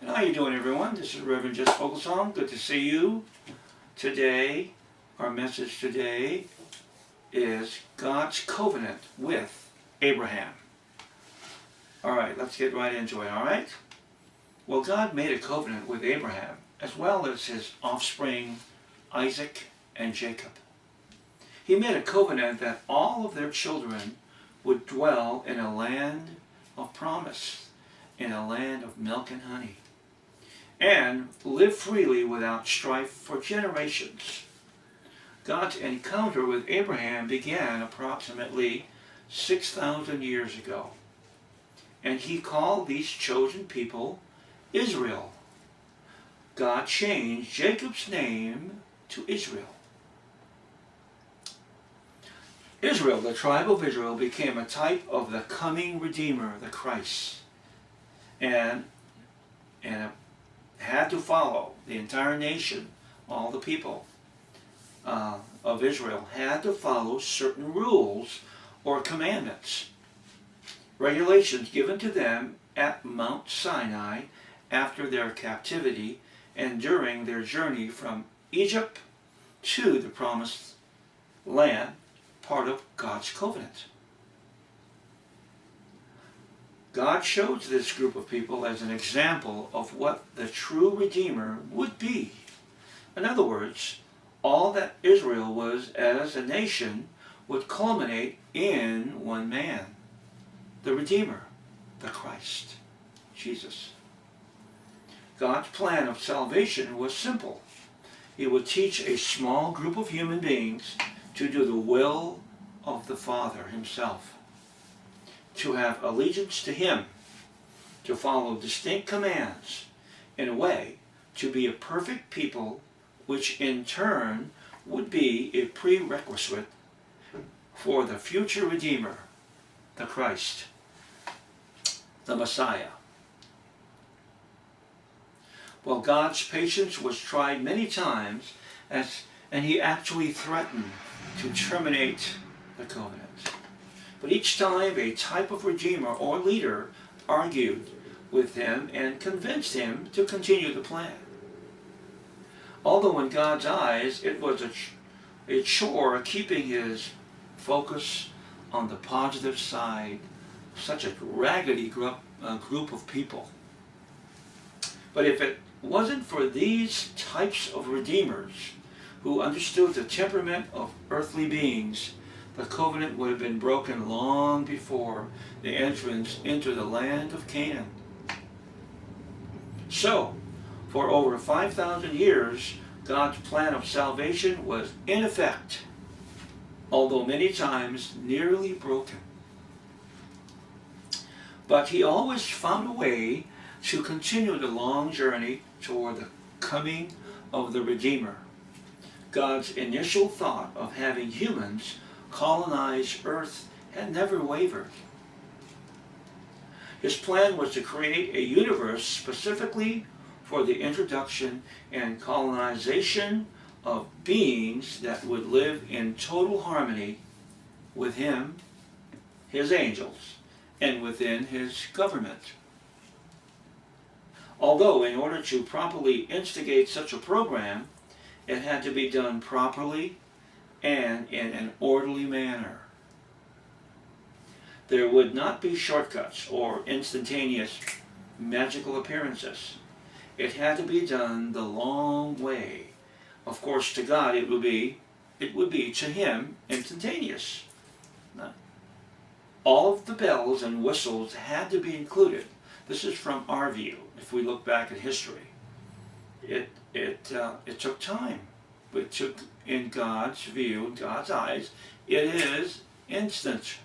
How you doing, everyone? This is Reverend Jess Foglesong. Good to see you. Today, our message today is God's covenant with Abraham. All right, let's get right into it, all right? Well, God made a covenant with Abraham, as well as his offspring, Isaac and Jacob. He made a covenant that all of their children would dwell in a land of promise, in a land of milk and honey, and live freely without strife for generations. God's encounter with Abraham began approximately 6,000 years ago, and he called these chosen people Israel. God changed Jacob's name to Israel. Israel, the tribe of Israel, became a type of the coming Redeemer, the Christ, and had to follow the entire nation, all the people of Israel had to follow certain rules or commandments, regulations given to them at Mount Sinai after their captivity and during their journey from Egypt to the promised land, part of God's covenant. God chose this group of people as an example of what the true Redeemer would be. In other words, all that Israel was as a nation would culminate in one man, the Redeemer, the Christ, Jesus. God's plan of salvation was simple. He would teach a small group of human beings to do the will of the Father himself, to have allegiance to him, to follow distinct commands, in a way, to be a perfect people, which in turn would be a prerequisite for the future Redeemer, the Christ, the Messiah. Well, God's patience was tried many times, and he actually threatened to terminate the covenant. But each time a type of Redeemer or leader argued with him and convinced him to continue the plan. Although in God's eyes it was a chore keeping his focus on the positive side of such a raggedy group of people. But if it wasn't for these types of Redeemers who understood the temperament of earthly beings, the covenant would have been broken long before the entrance into the land of Canaan. So, for over 5,000 years, God's plan of salvation was in effect, although many times nearly broken. But he always found a way to continue the long journey toward the coming of the Redeemer. God's initial thought of having humans colonize Earth had never wavered. His plan was to create a universe specifically for the introduction and colonization of beings that would live in total harmony with him, his angels, and within his government. Although, in order to properly instigate such a program, it had to be done properly and in an orderly manner. There would not be shortcuts or instantaneous magical appearances. It had to be done the long way. Of course, to God it would be to him instantaneous. All of the bells and whistles had to be included. This is from our view. If we look back at history, it took time. It took, in God's view, in God's eyes, it is instant.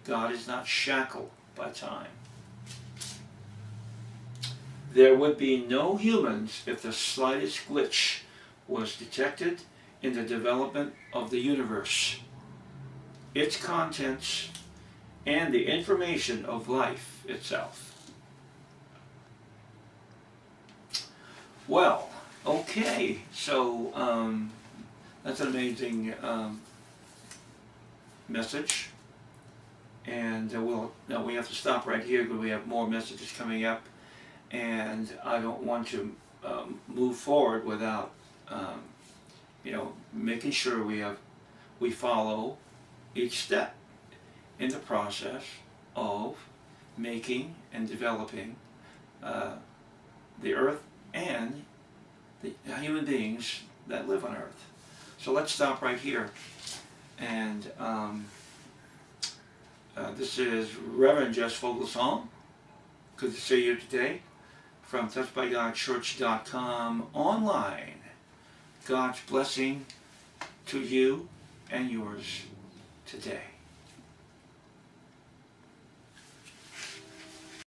God is not shackled by time. There would be no humans if the slightest glitch was detected in the development of the universe, its contents, and the information of life itself. Well, okay, so that's an amazing message, and we have to stop right here because we have more messages coming up, and I don't want to move forward without making sure we follow each step in the process of making and developing the earth and the human beings that live on earth. So let's stop right here. And this is Reverend Jess Foglesong. Good to see you today from touchedbygodchurch.com online. God's blessing to you and yours today.